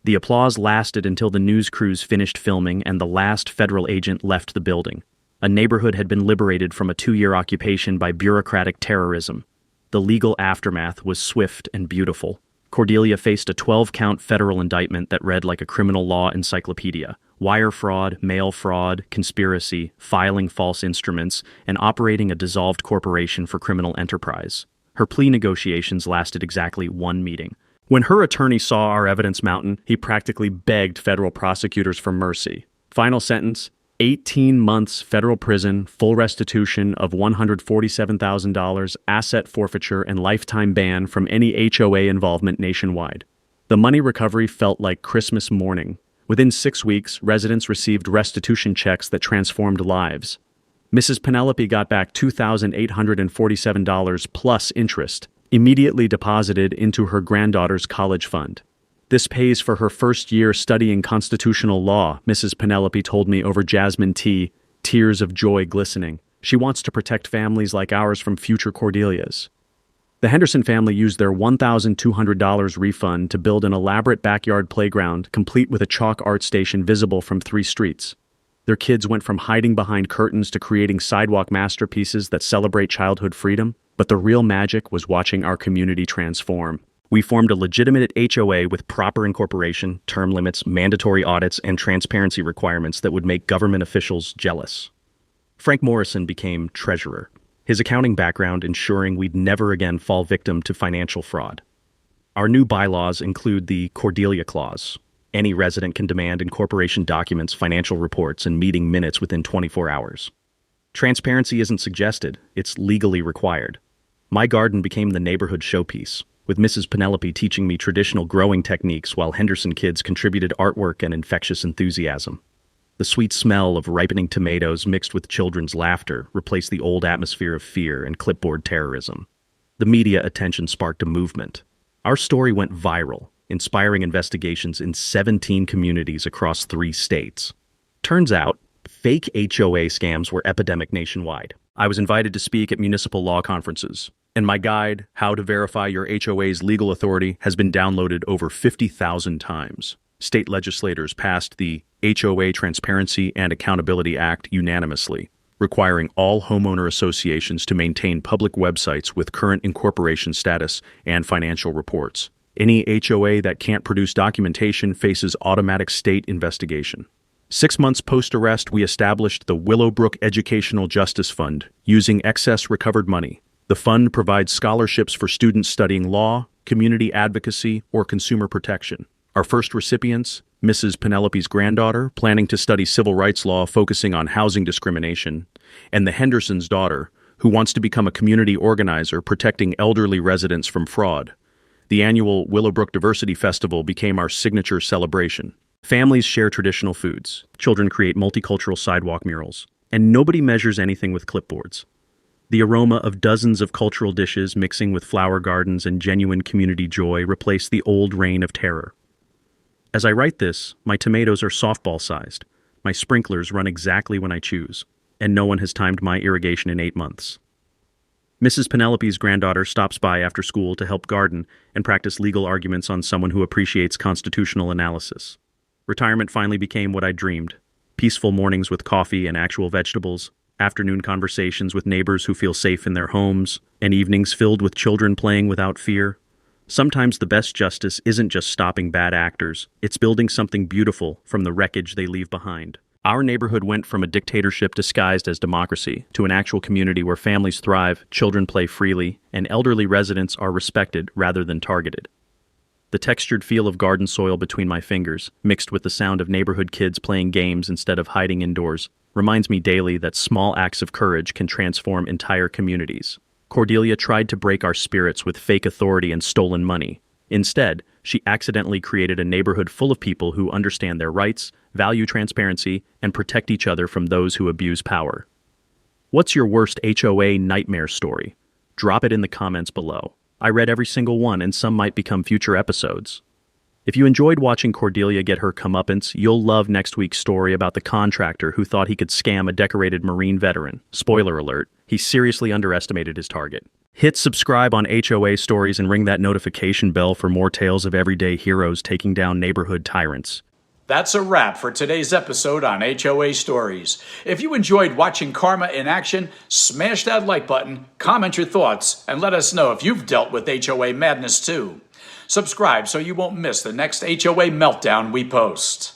The applause lasted until the news crews finished filming and the last federal agent left the building. A neighborhood had been liberated from a 2-year occupation by bureaucratic terrorism. The legal aftermath was swift and beautiful. Cordelia faced a 12-count federal indictment that read like a criminal law encyclopedia. Wire fraud, mail fraud, conspiracy, filing false instruments, and operating a dissolved corporation for criminal enterprise. Her plea negotiations lasted exactly 1 meeting. When her attorney saw our evidence mountain, he practically begged federal prosecutors for mercy. Final sentence: 18 months federal prison, full restitution of $147,000, asset forfeiture, and lifetime ban from any HOA involvement nationwide. The money recovery felt like Christmas morning. Within 6 weeks, residents received restitution checks that transformed lives. Mrs. Penelope got back $2,847 plus interest, immediately deposited into her granddaughter's college fund. This pays for her first year studying constitutional law, Mrs. Penelope told me over jasmine tea, tears of joy glistening. She wants to protect families like ours from future Cordelias. The Henderson family used their $1,200 refund to build an elaborate backyard playground, complete with a chalk art station visible from 3 streets. Their kids went from hiding behind curtains to creating sidewalk masterpieces that celebrate childhood freedom, but the real magic was watching our community transform. We formed a legitimate HOA with proper incorporation, term limits, mandatory audits, and transparency requirements that would make government officials jealous. Frank Morrison became treasurer, his accounting background ensuring we'd never again fall victim to financial fraud. Our new bylaws include the Cordelia Clause. Any resident can demand incorporation documents, financial reports, and meeting minutes within 24 hours. Transparency isn't suggested, it's legally required. My garden became the neighborhood showpiece, with Mrs. Penelope teaching me traditional growing techniques while Henderson kids contributed artwork and infectious enthusiasm. The sweet smell of ripening tomatoes mixed with children's laughter replaced the old atmosphere of fear and clipboard terrorism. The media attention sparked a movement. Our story went viral, inspiring investigations in 17 communities across 3 states. Turns out, fake HOA scams were epidemic nationwide. I was invited to speak at municipal law conferences, and my guide, How to Verify Your HOA's Legal Authority, has been downloaded over 50,000 times. State legislators passed the HOA Transparency and Accountability Act unanimously, requiring all homeowner associations to maintain public websites with current incorporation status and financial reports. Any HOA that can't produce documentation faces automatic state investigation. 6 months post-arrest, we established the Willowbrook Educational Justice Fund, using excess recovered money. The fund provides scholarships for students studying law, community advocacy, or consumer protection. Our first recipients, Mrs. Penelope's granddaughter, planning to study civil rights law focusing on housing discrimination, and the Henderson's daughter, who wants to become a community organizer protecting elderly residents from fraud. The annual Willowbrook Diversity Festival became our signature celebration. Families share traditional foods, children create multicultural sidewalk murals, and nobody measures anything with clipboards. The aroma of dozens of cultural dishes mixing with flower gardens and genuine community joy replaced the old reign of terror. As I write this, my tomatoes are softball-sized, my sprinklers run exactly when I choose, and no one has timed my irrigation in 8 months. Mrs. Penelope's granddaughter stops by after school to help garden and practice legal arguments on someone who appreciates constitutional analysis. Retirement finally became what I dreamed. Peaceful mornings with coffee and actual vegetables, afternoon conversations with neighbors who feel safe in their homes, and evenings filled with children playing without fear. Sometimes the best justice isn't just stopping bad actors, it's building something beautiful from the wreckage they leave behind. Our neighborhood went from a dictatorship disguised as democracy to an actual community where families thrive, children play freely, and elderly residents are respected rather than targeted. The textured feel of garden soil between my fingers, mixed with the sound of neighborhood kids playing games instead of hiding indoors, reminds me daily that small acts of courage can transform entire communities. Cordelia tried to break our spirits with fake authority and stolen money. Instead, she accidentally created a neighborhood full of people who understand their rights, value transparency, and protect each other from those who abuse power. What's your worst HOA nightmare story? Drop it in the comments below. I read every single one, and some might become future episodes. If you enjoyed watching Cordelia get her comeuppance, you'll love next week's story about the contractor who thought he could scam a decorated Marine veteran. Spoiler alert, he seriously underestimated his target. Hit subscribe on HOA Stories and ring that notification bell for more tales of everyday heroes taking down neighborhood tyrants. That's a wrap for today's episode on HOA Stories. If you enjoyed watching Karma in action, smash that like button, comment your thoughts, and let us know if you've dealt with HOA madness too. Subscribe so you won't miss the next HOA meltdown we post.